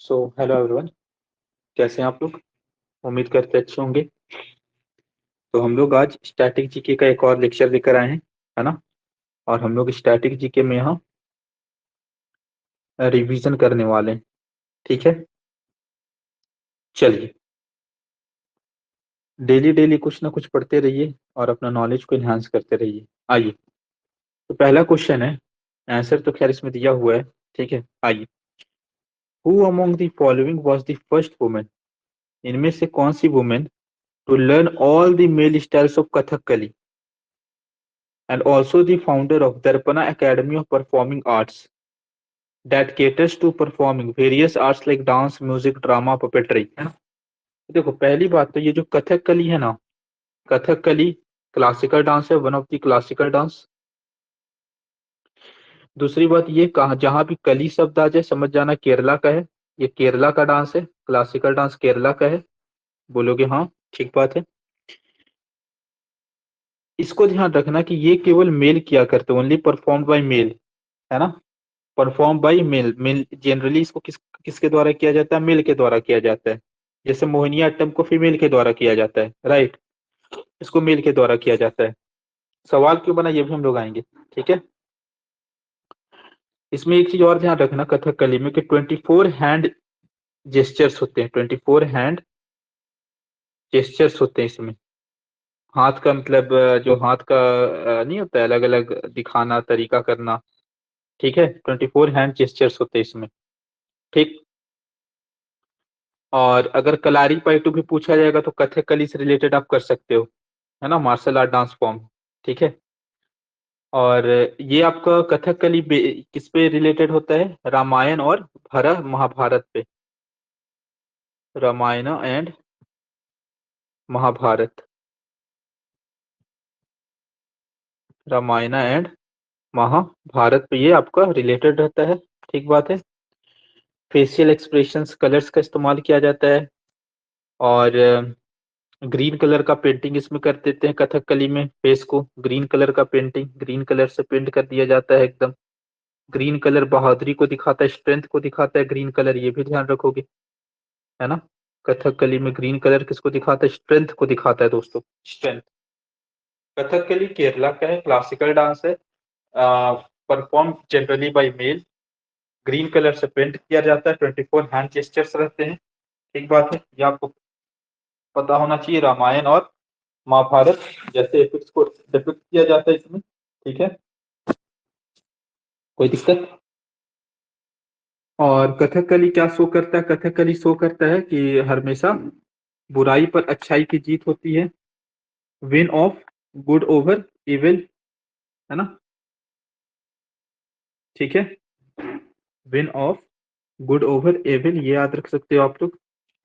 Hello everyone. कैसे हैं आप लोग? उम्मीद करते अच्छे होंगे। तो हम लोग आज स्टैटिक जीके का एक और लेक्चर लेकर आए हैं, है ना। और हम लोग स्टैटिक जीके में यहाँ रिवीजन करने वाले हैं। ठीक है, चलिए। डेली डेली कुछ ना कुछ पढ़ते रहिए और अपना नॉलेज को इन्हांस करते रहिए। आइए, तो पहला क्वेश्चन है। आंसर तो खैर इसमें दिया हुआ है। ठीक है, आइए। Who among the following was the first women? इनमें से कौन सी women to learn all the male styles of Kathakali and also the founder of Darpana Academy of Performing Arts that caters to performing various arts like dance, music, drama, puppetry, है ना। देखो, पहली बात तो ये जो कथकली है ना, कथकली क्लासिकल डांस है, one of the classical dance. दूसरी बात ये, कहा जहां भी कली शब्द आ जाए समझ जाना केरला का है। ये केरला का डांस है, क्लासिकल डांस केरला का है। बोलोगे हाँ, ठीक बात है। इसको ध्यान रखना कि ये केवल मेल किया करते, ओनली परफॉर्म्ड बाय मेल, है ना। Perform by male, male generally इसको किसके द्वारा किया जाता है? मेल के द्वारा किया जाता है। जैसे मोहिनीअट्टम को फीमेल के द्वारा किया जाता है, राइट। इसको मेल के द्वारा किया जाता है। सवाल क्यों बना, ये भी हम लोग आएंगे। ठीक है। इसमें एक चीज और ध्यान रखना कथकली में कि 24 हैंड जेस्चर्स होते हैं। 24 हैंड जेस्चर्स होते हैं इसमें। हाथ का मतलब जो हाथ का नहीं होता है, अलग अलग दिखाना, तरीका करना। ठीक है, 24 हैंड जेस्चर्स होते हैं इसमें। ठीक। और अगर कलारी पाइटू भी पूछा जाएगा तो कथकली से रिलेटेड आप कर सकते हो, है ना, मार्शल आर्ट डांस फॉर्म। ठीक है। और ये आपका कथकली किस पे रिलेटेड होता है? रामायण और भरत महाभारत पे। रामायण एंड महाभारत। रामायण एंड महाभारत पे ये आपका रिलेटेड रहता है। ठीक बात है। फेशियल एक्सप्रेशंस, कलर्स का इस्तेमाल किया जाता है। और ग्रीन कलर का पेंटिंग इसमें कर देते हैं कथकली में। फेस को ग्रीन कलर का पेंटिंग, ग्रीन कलर से पेंट कर दिया जाता है एकदम। ग्रीन कलर बहादुरी को दिखाता है, स्ट्रेंथ को दिखाता है ग्रीन कलर, ये भी ध्यान रखोगे, है ना। कथकली में ग्रीन कलर किसको दिखाता है? स्ट्रेंथ को दिखाता है दोस्तों, स्ट्रेंथ। कथकली केरला का है, क्लासिकल डांस है, perform generally by male. Green colour से पेंट किया जाता है, 24 हैंड जेस्चर्स रहते हैं। ठीक बात है, ये आपको पता होना चाहिए। रामायण और महाभारत जैसे एपिक्स को डिपिक्ट किया जाता है इसमें। ठीक है, कोई दिक्कत? और कथकली क्या शो करता है? कथकली शो करता है कि हमेशा बुराई पर अच्छाई की जीत होती है। Win of good over evil, है ना। ठीक है, win of good over evil, ये याद रख सकते हो आप लोग।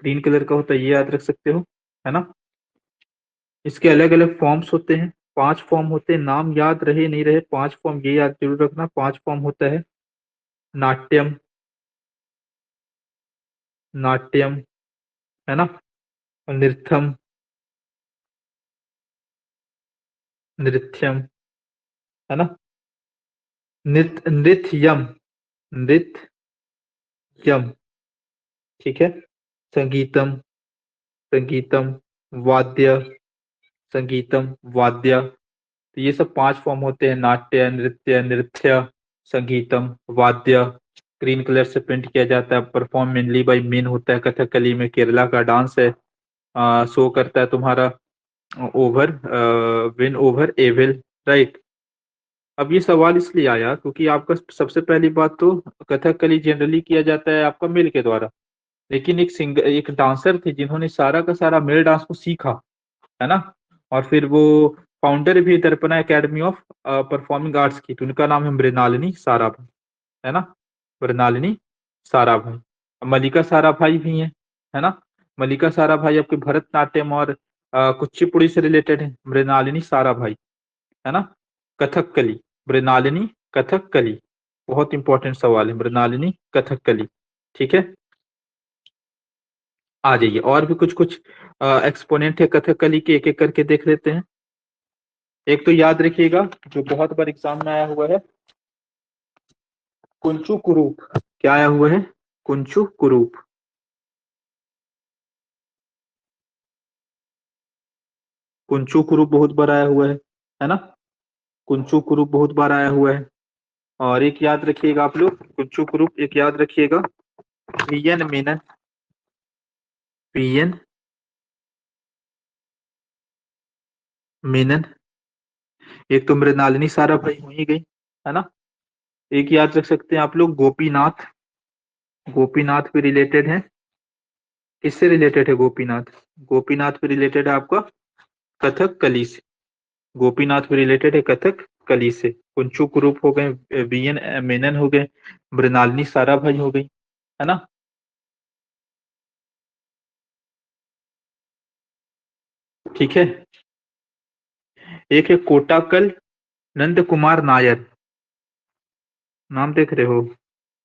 ग्रीन कलर का होता है, ये याद रख सकते हो, है ना। इसके अलग अलग फॉर्म्स होते हैं। 5 फॉर्म होते हैं, नाम याद रहे नहीं रहे, 5 फॉर्म ये याद जरूर रखना। 5 फॉर्म होता है। नाट्यम, नाट्यम, है ना। नृत्यम, नृत्यम, है ना। नृत्यम, नृत्यम। ठीक है। संगीतम, संगीतम, वाद्य, संगीतम, वाद्य। तो ये सब 5 फॉर्म होते हैं। नाट्य, नृत्य, नृत्य, संगीतम, वाद्य। ग्रीन कलर से पेंट किया जाता है। परफॉर्म मेनली बाय मेन होता है कथकली में, केरला का डांस है। शो करता है तुम्हारा over, win over evil, right. अब ये सवाल इसलिए आया क्योंकि आपका सबसे पहली बात तो कथकली जनरली किया जाता है आपका मेल के द्वारा। लेकिन एक डांसर थे जिन्होंने सारा का सारा मेल डांस को सीखा, है ना। और फिर वो फाउंडर भी Darpana academy of performing arts की, तो उनका नाम है मृणालिनी साराभाई, है ना। मृणालिनी साराभाई। मल्लिका साराभाई भी है ना। मल्लिका साराभाई आपके भरतनाट्यम और कुचिपुड़ी से रिलेटेड है। मृणालिनी साराभाई, है ना। कथकली, मृणालिनी कथकली, बहुत इंपॉर्टेंट सवाल है, मृणालिनी कथकली। ठीक है, आ जाइए। और भी कुछ कुछ एक्सपोनेंट है कथकली के, एक एक करके देख लेते हैं। एक तो याद रखिएगा जो बहुत बार एग्जाम में आया हुआ है, कुंचू कुरूप। क्या आया हुआ है? कुंचू कुरूप। कुंचू कुरूप बहुत बार आया हुआ है ना। कुंचू कुरूप बहुत बार आया हुआ है। और एक याद रखिएगा आप लोग, कुंचू कुरूप एक याद रखिएगा, पियन मेनन, पियन मेनन। एक तो मृणालिनी साराभाई हो ही गई, है ना। एक याद रख सकते हैं आप लोग, गोपीनाथ। गोपीनाथ भी रिलेटेड है। किससे रिलेटेड है गोपीनाथ? गोपीनाथ भी रिलेटेड है आपका कथक कली से। गोपीनाथ भी रिलेटेड है कथक कली से। कुंचू कुरूप हो गए, बीएन मेनन हो गए, मृणालिनी साराभाई हो गई, है ना। ठीक है। एक है कोटाकल नंद कुमार नायर। नाम देख रहे हो?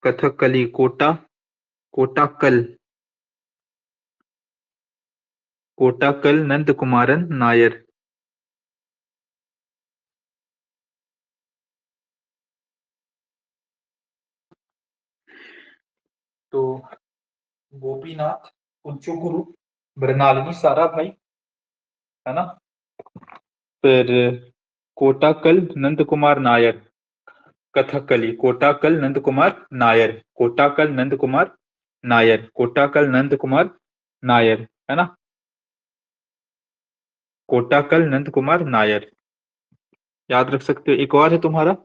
कथकली कोटा, कोटाकल, कोटाकल नंद कुमारन नायर। तो गोपीनाथ, कुंचू कुरूप, मृणालिनी साराभाई, है ना। फिर कोटाकल नंद कुमार नायर, कथकली कोटाकल नंद कुमार नायर, कोटाकल नंद कुमार नायर, कोटाकल नंद कुमार नायर, है ना। कोटाकल नंद कुमार नायर याद रख सकते हो। एक और है तुम्हारा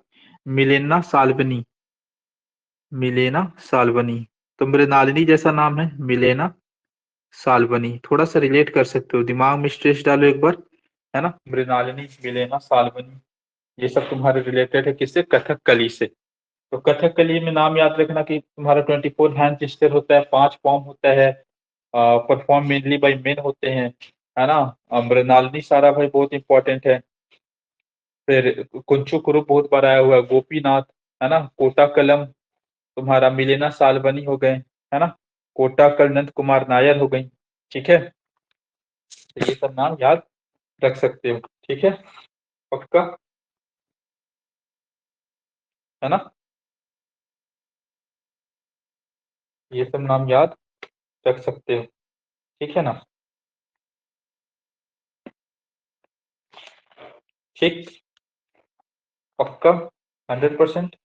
मिलेना साल्वनी, मिलेना साल्वनी। तो मृणालिनी जैसा नाम है, मिलेना साल्वनी, थोड़ा सा रिलेट कर सकते हो, दिमाग में स्ट्रेस डालो एक बार, है ना। मृणालिनी, मिलेना साल्वनी, ये सब तुम्हारे रिलेटेड है किससे? कथकली से। तो कथकली में नाम याद रखना कि तुम्हारा 24 हैंड जेस्चर होता है, 5 फॉर्म होता है, परफॉर्म मेनली बाय मेन होते हैं, है ना। मृणालिनी साराभाई बहुत इंपॉर्टेंट है। फिर कुंचू कुरुप बहुत बार आया हुआ है, गोपीनाथ, है ना। कोटा कलम तुम्हारा मिलेना सालबनी हो गए, है ना। कोटा कल नंद कुमार नायर हो गई। ठीक है, तो ये सब नाम याद रख सकते हो। ठीक है, पक्का, है ना। ये सब नाम याद रख सकते हो, ठीक है ना। ठीक, पक्का, 100%।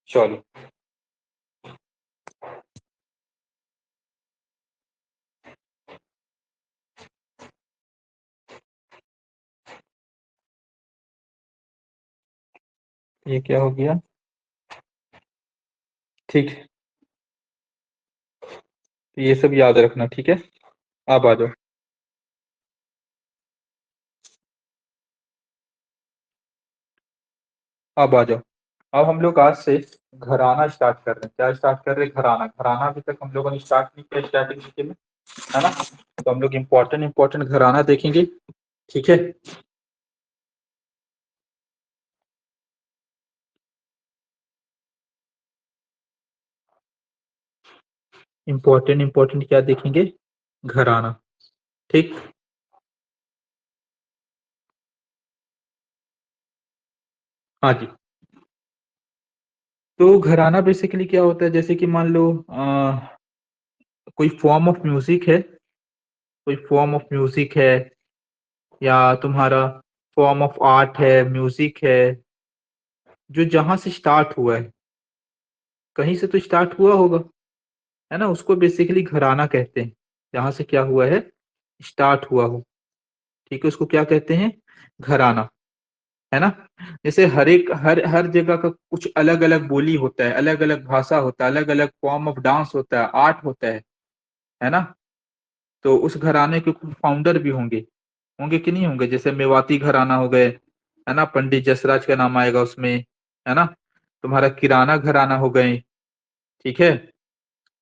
चलो, ये क्या हो गया? ठीक है, तो ये सब याद रखना, ठीक है। अब आ जाओ, अब आ जाओ। अब हम लोग आज से घराना स्टार्ट कर रहे हैं। क्या स्टार्ट कर रहे हैं? घराना। घराना अभी तक हम लोगों ने स्टार्ट नहीं किया स्टार्टिंग में, है ना। तो हम लोग इम्पोर्टेंट इम्पोर्टेंट घराना देखेंगे, ठीक है। इम्पोर्टेंट इम्पोर्टेंट क्या देखेंगे? घराना, ठीक। हाँ जी। तो घराना बेसिकली क्या होता है, जैसे कि मान लो कोई फॉर्म ऑफ म्यूजिक है, कोई फॉर्म ऑफ म्यूजिक है, या तुम्हारा फॉर्म ऑफ आर्ट है, म्यूजिक है, जो जहां से स्टार्ट हुआ है, कहीं से तो स्टार्ट हुआ होगा, है ना। उसको बेसिकली घराना कहते हैं, जहां से क्या हुआ है, स्टार्ट हुआ हो, ठीक है। उसको क्या कहते हैं? घराना, है ना। जैसे हर एक हर हर जगह का कुछ अलग अलग बोली होता है, अलग अलग भाषा होता है, अलग अलग फॉर्म ऑफ डांस होता है, आर्ट होता है ना। तो उस घराने के फाउंडर भी होंगे, होंगे कि नहीं होंगे? जैसे मेवाती घराना हो गए, है ना, पंडित जसराज का नाम आएगा उसमें, है ना। तुम्हारा किराना घराना हो गए, ठीक है।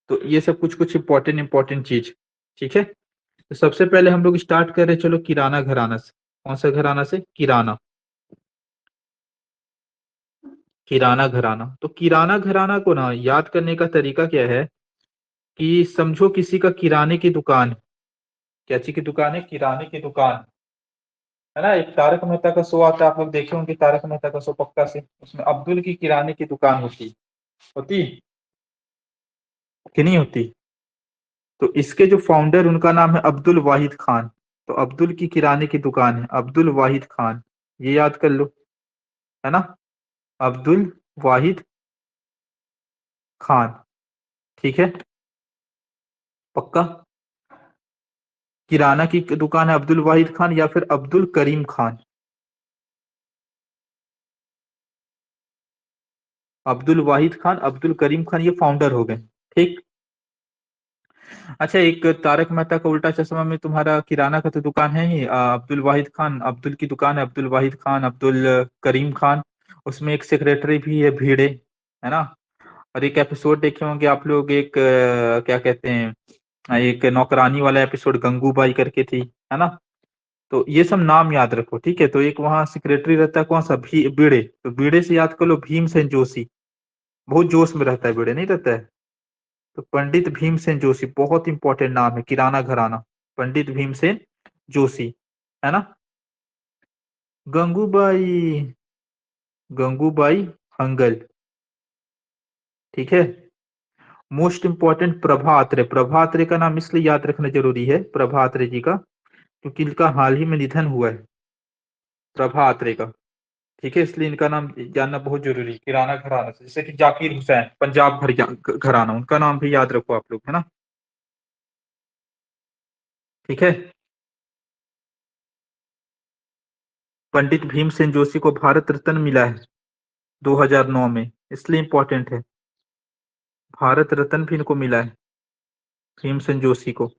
तो ये सब कुछ कुछ इंपॉर्टेंट इंपॉर्टेंट चीज, ठीक है। तो सबसे पहले हम लोग स्टार्ट कर रहे हैं, चलो किराना घराना से। कौन सा घराना से? किराना, किराना घराना। तो किराना घराना को ना याद करने का तरीका क्या है, कि समझो किसी का किराने की दुकान है। क्या चीज की दुकान है? किराने की दुकान, है ना। एक तारक मेहता का शो आता है, आप लोग देखे होंगे तारक मेहता का शो पक्का से, उसमें अब्दुल की किराने की दुकान होती, होती कि नहीं होती? तो इसके जो फाउंडर, उनका नाम है अब्दुल वाहिद खान, तो अब्दुल की किराने की दुकान है, अब्दुल वाहिद खान, ये याद कर लो, है ना। अब्दुल वाहिद खान, ठीक है, पक्का। किराना की दुकान है अब्दुल वाहिद खान या फिर अब्दुल करीम खान। अब्दुल वाहिद खान, अब्दुल करीम खान, ये फाउंडर हो गए, ठीक। अच्छा, एक तारक मेहता का उल्टा चश्मा में तुम्हारा किराना का तो दुकान है ही, अब्दुल वाहिद खान, अब्दुल की दुकान है अब्दुल वाहिद खान, अब्दुल करीम खान, उसमें एक सेक्रेटरी भी है भिड़े, है ना। और एक एपिसोड देखे होंगे आप लोग, एक क्या कहते हैं, एक नौकरानी वाला एपिसोड गंगूबाई करके थी, है ना। तो ये सब नाम याद रखो, ठीक है। तो एक वहाँ सेक्रेटरी रहता है, कौन सा, भिड़े, तो भिड़े से याद कर लो भीमसेन जोशी, बहुत जोश में रहता है भिड़े, नहीं रहता है। तो पंडित भीमसेन जोशी बहुत इंपॉर्टेंट नाम है, किराना घराना, पंडित भीमसेन जोशी, है ना। गंगूबाई, गंगूबाई हंगल, ठीक है। मोस्ट इंपॉर्टेंट प्रभा अत्रे, प्रभा अत्रे का नाम इसलिए याद रखना जरूरी है, प्रभा अत्रे जी का, क्योंकि इनका हाल ही में निधन हुआ है, प्रभा अत्रे का, ठीक है। इसलिए इनका नाम जानना बहुत जरूरी है, किराना घराना से, जैसे कि जाकिर हुसैन, पंजाब घराना, उनका नाम भी याद रखो आप लोग, है ना, ठीक है। पंडित भीमसेन जोशी को भारत रत्न मिला है 2009 में, इसलिए इंपॉर्टेंट है, भारत रत्न भी इनको मिला है, भीमसेन जोशी को।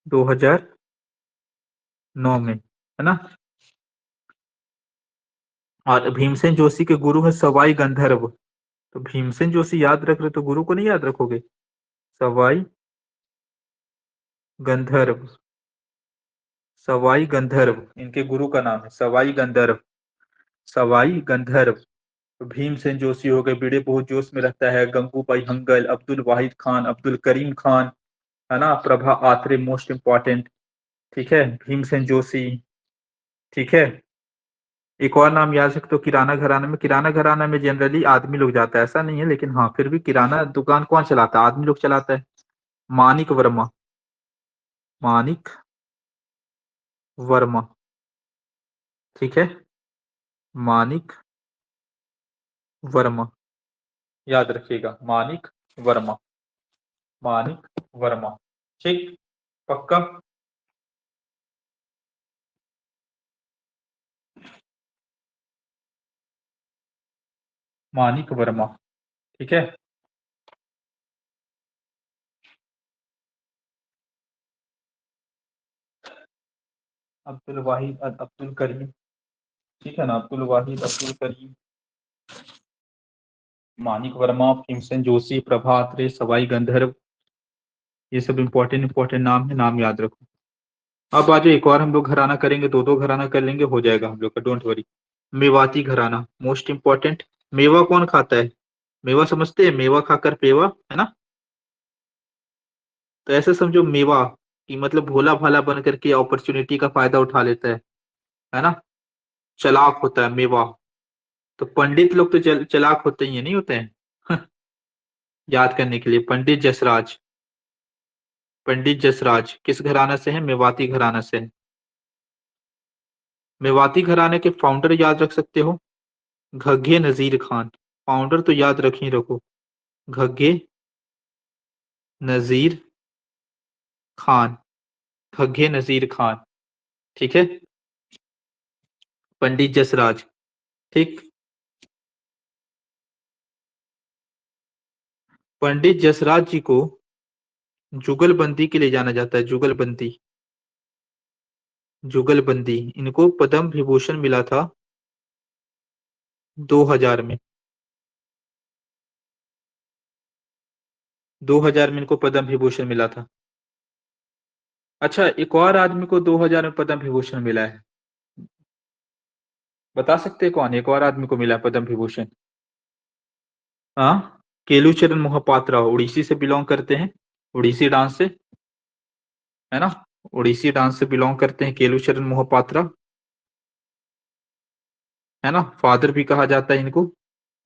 2009 में, है ना। और भीमसेन जोशी के गुरु है सवाई गंधर्व, तो भीमसेन जोशी याद रख रहे तो गुरु को नहीं याद रखोगे, सवाई गंधर्व, सवाई गंधर्व इनके गुरु का नाम है, सवाई गंधर्व, सवाई गंधर्व। तो भीमसेन जोशी हो गए, बीड़े बहुत जोश में रहता है, गंगूबाई हंगल, अब्दुल वाहिद खान, अब्दुल करीम खान, है ना, प्रभा आत्रे मोस्ट इंपॉर्टेंट, ठीक है, भीमसेन जोशी, ठीक है। एक और नाम याद सकते हो किराना घराना में, किराना घराना में जनरली आदमी लोग जाता है ऐसा नहीं है, लेकिन हाँ फिर भी किराना दुकान कौन चलाता है, आदमी लोग चलाता है, मानिक वर्मा, मानिक वर्मा, ठीक है, मानिक वर्मा, याद रखिएगा, मानिक वर्मा, मानिक वर्मा, ठीक, पक्का। मानिक वर्मा, ठीक है। अब्दुल वाहिद अब्दुल करीम, ठीक है ना, अब्दुल वाहिद अब्दुल करीम, मानिक वर्मा, भीमसेन जोशी, प्रभात रे, सवाई गंधर्व, ये सब इंपॉर्टेंट इंपॉर्टेंट नाम है, नाम याद रखो। अब आज एक और हम लोग घराना करेंगे, दो दो घराना कर लेंगे, हो जाएगा हम लोग का, डोंट वरी। मेवाती घराना मोस्ट इंपॉर्टेंट। मेवा कौन खाता है, मेवा समझते हैं, मेवा खाकर पेवा, है ना। तो ऐसे समझो मेवा कि मतलब भोला भाला बन करके अपॉर्चुनिटी का फायदा उठा लेता है ना, चालाक होता है मेवा। तो पंडित लोग तो चालाक होते ही हैं, नहीं होते हैं। याद करने के लिए, पंडित जसराज, पंडित जसराज किस घराना से है, मेवाती घराना से है। मेवाती घराने के फाउंडर याद रख सकते हो, घग्गे नजीर खान, फाउंडर तो याद रख ही रखो, घग्गे नजीर खान, घग्गे नजीर खान, ठीक है, पंडित जसराज, ठीक। पंडित जसराज जी को जुगलबंदी के लिए जाना जाता है, जुगलबंदी, जुगलबंदी, इनको पद्म विभूषण मिला था 2000 में, 2000 में इनको पद्म विभूषण मिला था। अच्छा, एक और आदमी को 2000 में पद्म विभूषण मिला है, बता सकते हैं कौन, एक और आदमी को मिला है पद्म विभूषण। हाँ, केलुचरण मोहपात्रा, उड़ीसी से बिलोंग करते हैं, उड़ीसी डांस से, है ना, उड़ीसी डांस से बिलोंग करते हैं केलुचरण मोहपात्रा, है ना, फादर भी कहा जाता है इनको,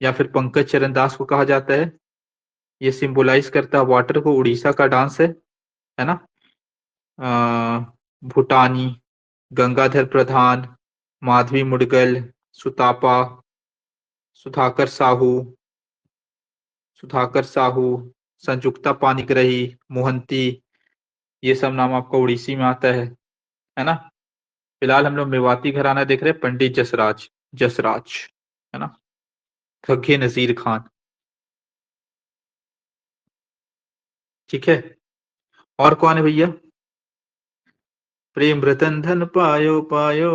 या फिर पंकज चरण दास को कहा जाता है, ये सिंबलाइज करता है वाटर को। उड़ीसा का डांस है ना। भूटानी, गंगाधर प्रधान, माधवी मुडगल, सुतापा, सुधाकर साहू, सुधाकर साहू, संजुक्ता पानिग्राही, मोहंती, ये सब नाम आपका उड़ीसी में आता है ना। फिलहाल हम लोग मेवाती घराना देख रहे हैं, पंडित जसराज, जसराज, है ना। खग्गे नजीर खान, ठीक है। और कौन है भैया? प्रेम रतन धन पायो पायो,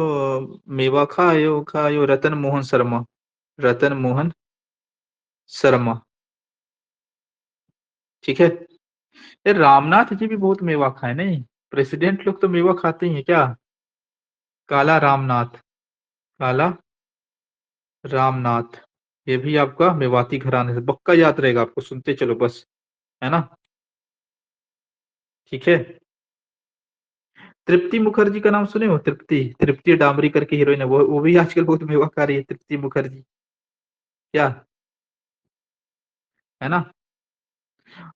मेवा खायो खायो, रतन मोहन शर्मा, रतन मोहन शर्मा, ठीक है। ये रामनाथ जी भी बहुत मेवा खाए नहीं? प्रेसिडेंट लोग तो मेवा खाते ही हैं क्या? काला रामनाथ, काला रामनाथ, ये भी आपका मेवाती घराने से, पक्का याद रहेगा आपको, सुनते चलो बस, है ना। ठीक है। तृप्ति मुखर्जी का नाम सुने हो? तृप्ति, तृप्ति डामरी करके हीरोइन है, वो भी आजकल बहुत मेवा खा रही है, तृप्ति मुखर्जी, क्या, है ना।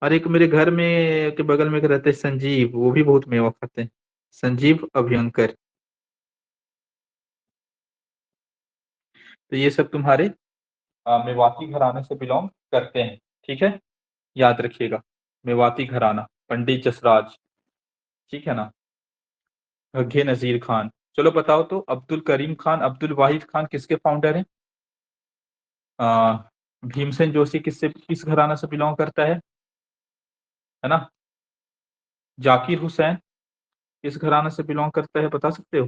और एक मेरे घर में के बगल में एक रहते हैं संजीव, वो भी बहुत मेवा खाते हैं, संजीव अभ्यंकर। तो ये सब तुम्हारे मेवाती घराने से बिलोंग करते हैं, ठीक है। याद रखिएगा, मेवाती घराना, पंडित जसराज, ठीक है ना। घे नजीर खान। चलो बताओ तो, अब्दुल करीम खान, अब्दुल वाहिद खान किसके फाउंडर हैं? आ, भीमसेन जोशी किससे, किस घराना से बिलोंग करता है ना। जाकिर हुसैन किस घराने से बिलोंग करता है, बता सकते हो?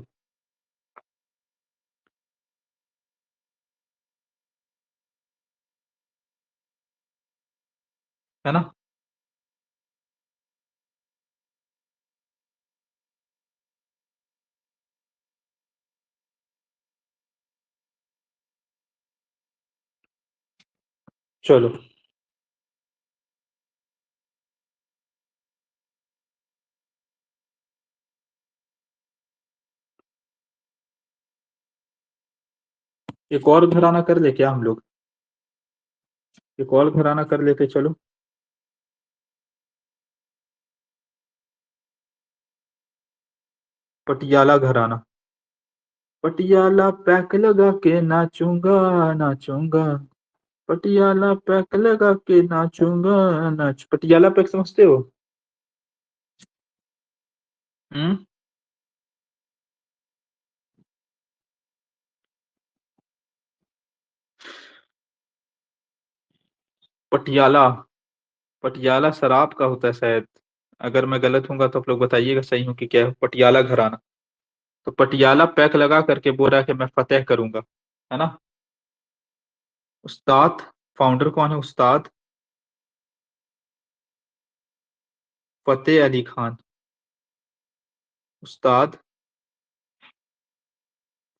है ना। चलो, एक और घराना कर ले क्या हम लोग? एक और घराना कर लेते, चलो। पटियाला घराना। पटियाला पैक लगा के नाचूंगा, नाचूंगा, पटियाला पैक लगा के नाचूंगा, नाच, पटियाला पैक समझते हो? हम्म। पटियाला, पटियाला शराब का होता है शायद। अगर मैं गलत हूंगा तो आप लोग बताइएगा सही हूँ कि क्या है पटियाला घराना। तो पटियाला पैक लगा करके बोल रहा है कि मैं फतेह करूंगा, है ना। उस्ताद, फाउंडर कौन है? उस्ताद फतेह अली खान, उस्ताद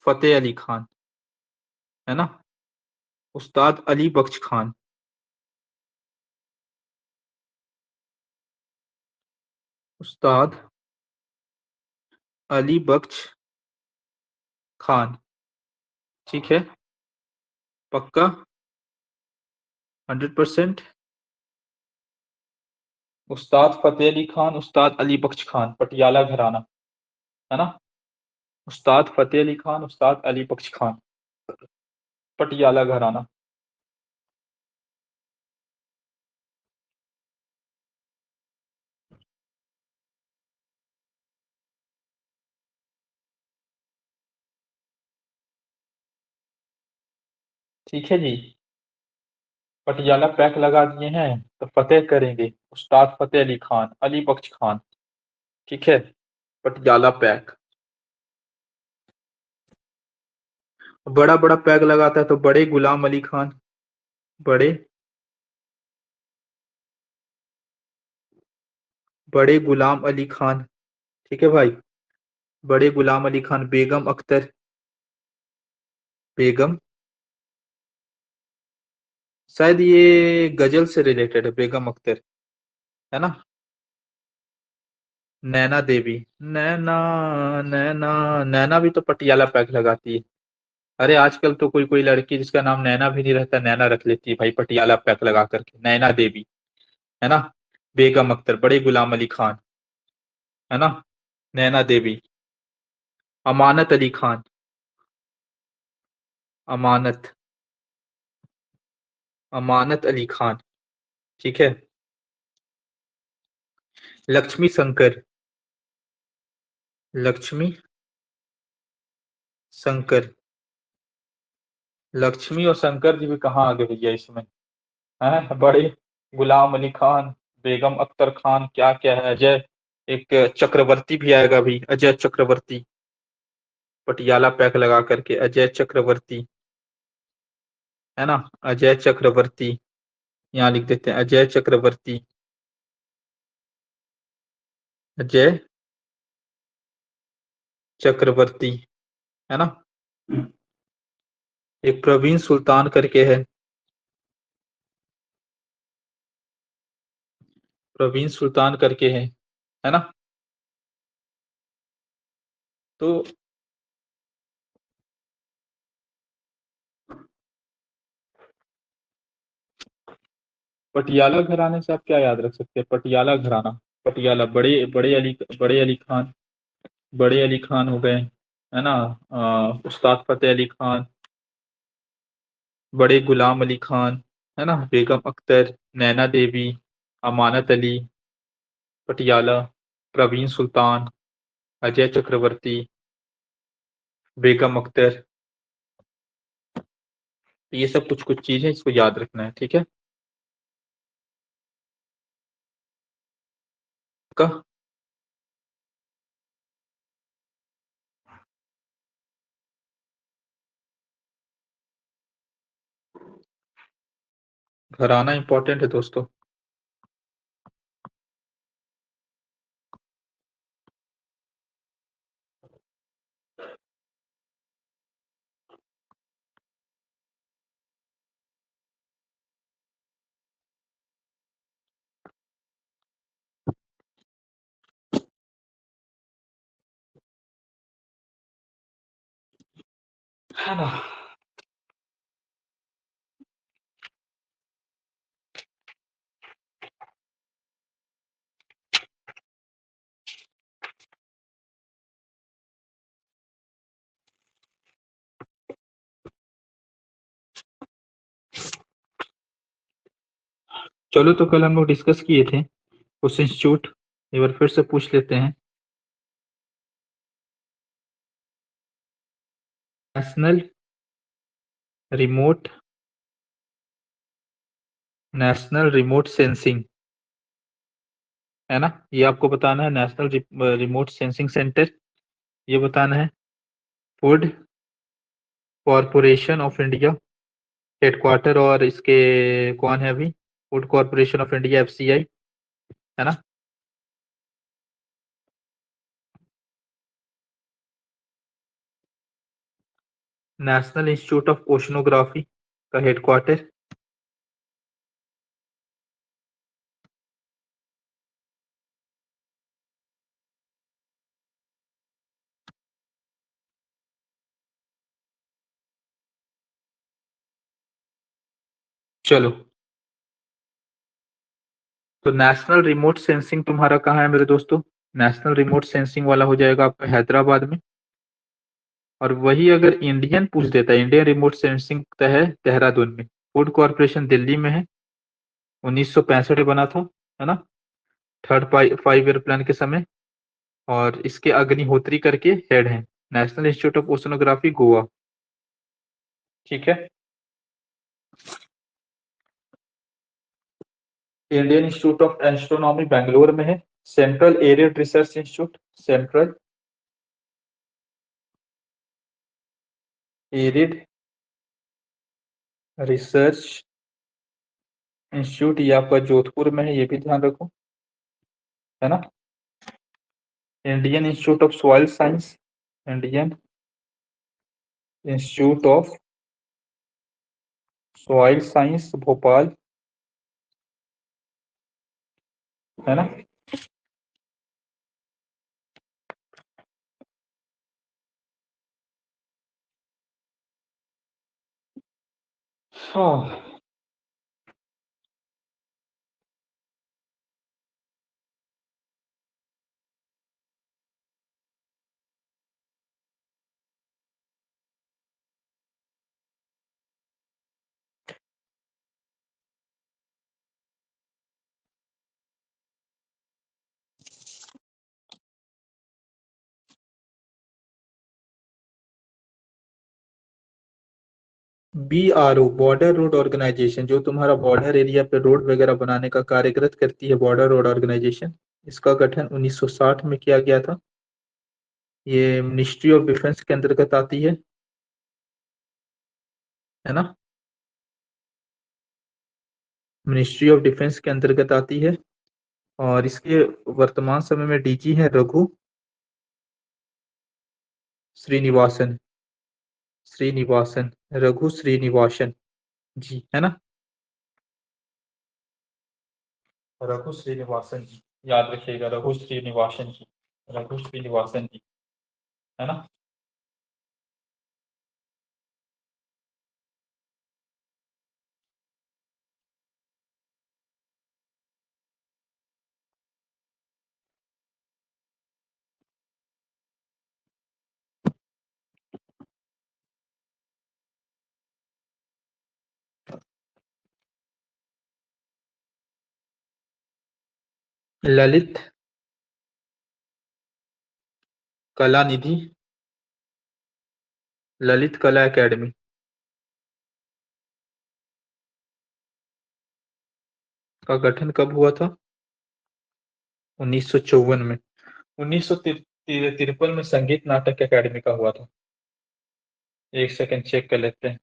फतेह अली खान, है ना। उस्ताद अली बख्श खान, उस्ताद अली बख्श खान, ठीक है। पक्का? 100%? उस्ताद फतेह अली खान, उस्ताद अली बख्श खान, पटियाला घराना, है ना। उस्ताद फतेह अली खान, उस्ताद अली बख्श खान, पटियाला घराना। ठीक है जी। पटियाला पैक लगा दिए हैं, तो फतेह करेंगे उस्ताद फतेह अली खान, अली बख्श खान, ठीक है। पटियाला पैक। बड़ा बड़ा पैक लगाता है तो बड़े गुलाम अली खान, बड़े, बड़े गुलाम अली खान, ठीक है भाई। बड़े गुलाम अली खान, बेगम अख्तर, बेगम, शायद ये गजल से रिलेटेड है, बेगम अख्तर, है ना। नैना देवी, नैना, नैना, नैना भी तो पटियाला पैक लगाती है। अरे आजकल तो कोई कोई लड़की जिसका नाम नैना भी नहीं रहता, नैना रख लेती है भाई, पटियाला पैक लगा करके, नैना देवी, है ना। बेगम अख्तर, बड़े गुलाम अली खान, है ना। नैना देवी, अमानत अली खान, अमानत, अमानत अली खान, ठीक है। लक्ष्मी शंकर, लक्ष्मी शंकर, लक्ष्मी और शंकर जी भी कहाँ आ गए भैया इसमें, है बड़े गुलाम अली खान, बेगम अख्तर खान, क्या क्या है, अजय, एक चक्रवर्ती भी आएगा भी, अजय चक्रवर्ती, पटियाला पैक लगा करके अजय चक्रवर्ती, है ना। अजय चक्रवर्ती, यहाँ लिख देते हैं अजय चक्रवर्ती, अजय चक्रवर्ती, है ना। एक प्रवीण सुल्तान करके है, प्रवीण सुल्तान करके है ना। तो पटियाला घराने से आप क्या याद रख सकते हैं, पटियाला घराना, पटियाला, बड़े अली खान, बड़े अली खान हो गए, है ना। उस्ताद फतेह अली खान, बड़े गुलाम अली खान, है ना। बेगम अख्तर, नैना देवी, अमानत अली, पटियाला, प्रवीण सुल्तान, अजय चक्रवर्ती, बेगम अख्तर। तो ये सब कुछ कुछ चीजें, इसको याद रखना है, ठीक है। का घराना इंपॉर्टेंट है दोस्तों। है ना। चलो, तो कल हम लोग डिस्कस किए थे उस इंस्टीट्यूट, एक बार फिर से पूछ लेते हैं। National remote, national remote sensing, है ना। ये आपको बताना है, नेशनल रिमोट सेंसिंग सेंटर, ये बताना है। Food corporation of India, headquarter और इसके कौन है अभी, food corporation of India, FCI, है ना। नेशनल इंस्टीट्यूट ऑफ ओशनोग्राफी का हेडक्वार्टर, चलो। तो नेशनल रिमोट सेंसिंग तुम्हारा कहाँ है मेरे दोस्तों, नेशनल रिमोट सेंसिंग वाला हो जाएगा आपका हैदराबाद में। और वही अगर इंडियन पूछ देता है, इंडियन रिमोट सेंसिंग है देहरादून में। फूड कॉरपोरेशन दिल्ली में है, 1965 में बना था, है ना, थर्ड 5 ईयर प्लान के समय। और इसके अग्निहोत्री करके हेड हैं, national institute of oceanography Goa, ठीक है। Indian institute of astronomy Bangalore में है, central arid research institute, central arid research institute, ये आपका जोधपुर में है, ये भी ध्यान रखो, है ना। Indian institute of soil science, Indian institute of soil science Bhopal, है ना। हाँ, BRO बॉर्डर रोड ऑर्गेनाइजेशन, जो तुम्हारा बॉर्डर एरिया पे रोड वगैरह बनाने का कार्यकृत करती है, बॉर्डर रोड ऑर्गेनाइजेशन, इसका गठन 1960 में किया गया था। ये मिनिस्ट्री ऑफ डिफेंस के अंतर्गत आती है ना, मिनिस्ट्री ऑफ डिफेंस के अंतर्गत आती है। और इसके वर्तमान समय में डीजी है रघु श्रीनिवासन, श्रीनिवासन, रघु श्रीनिवासन जी, है ना, रघु श्रीनिवासन जी, याद रखिएगा, रघु श्रीनिवासन जी, रघु श्रीनिवासन जी, है ना। ललित कला निधि, ललित कला एकेडमी का गठन कब हुआ था? 1954 में। 1953 में संगीत नाटक एकेडमी का हुआ था। एक सेकंड चेक कर लेते हैं।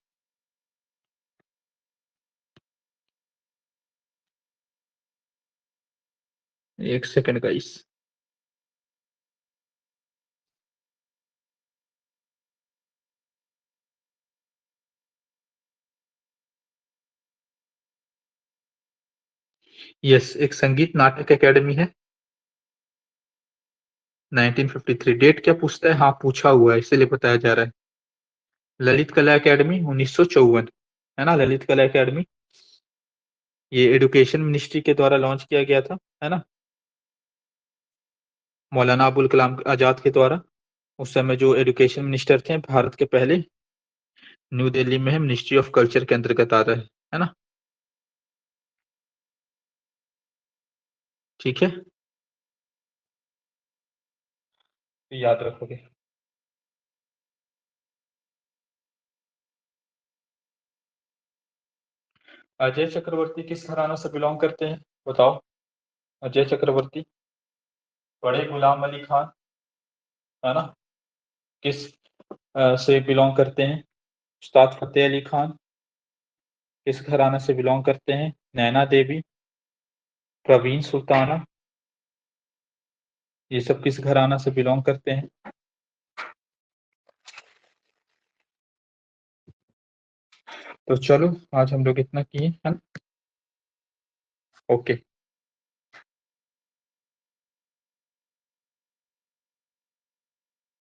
एक सेकंड गाइस। यस, एक संगीत नाटक एकेडमी है। 1953। डेट क्या पूछता है? हाँ पूछा हुआ है, इसीलिए बताया जा रहा है। ललित कला एकेडमी 1954, है ना, ललित कला एकेडमी। ये एजुकेशन मिनिस्ट्री के द्वारा लॉन्च किया गया था, है ना, मौलाना अबुल कलाम आजाद के द्वारा। उस समय जो एजुकेशन मिनिस्टर थे भारत के पहले, न्यू दिल्ली में है, मिनिस्ट्री ऑफ कल्चर के अंतर्गत आता है ना। ठीक है, तो याद रखोगे। अजय चक्रवर्ती किस घराना से बिलोंग करते हैं? बताओ। अजय चक्रवर्ती बड़े गुलाम अली खान, है ना, किस से बिलोंग करते हैं? उस्ताद फतेह अली खान किस घराना से बिलोंग करते हैं? नैना देवी, प्रवीण सुल्ताना, ये सब किस घराना से बिलोंग करते हैं? तो चलो, आज हम लोग इतना किए, है ना। ओके।